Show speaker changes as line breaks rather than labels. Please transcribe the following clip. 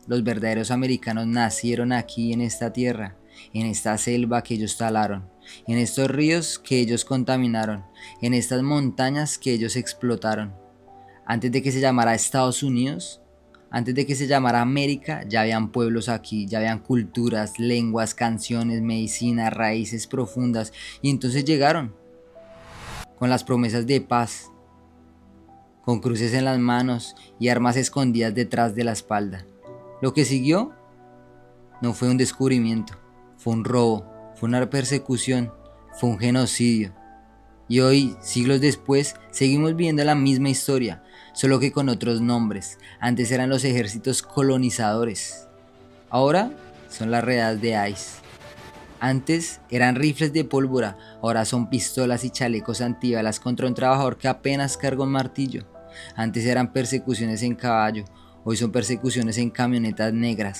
Los verdaderos americanos nacieron aquí en esta tierra, en esta selva que ellos talaron, en estos ríos que ellos contaminaron, en estas montañas que ellos explotaron. Antes de que se llamara Estados Unidos, antes de que se llamara América, ya habían pueblos aquí, ya habían culturas, lenguas, canciones, medicina, raíces profundas. Y entonces llegaron con las promesas de paz, con cruces en las manos y armas escondidas detrás de la espalda. Lo que siguió no fue un descubrimiento, fue un robo, fue una persecución, fue un genocidio. Y hoy, siglos después, seguimos viendo la misma historia, solo que con otros nombres. Antes eran los ejércitos colonizadores, ahora son las redadas de ICE. Antes eran rifles de pólvora, ahora son pistolas y chalecos antibalas contra un trabajador que apenas carga un martillo. Antes eran persecuciones en caballo, hoy son persecuciones en camionetas negras.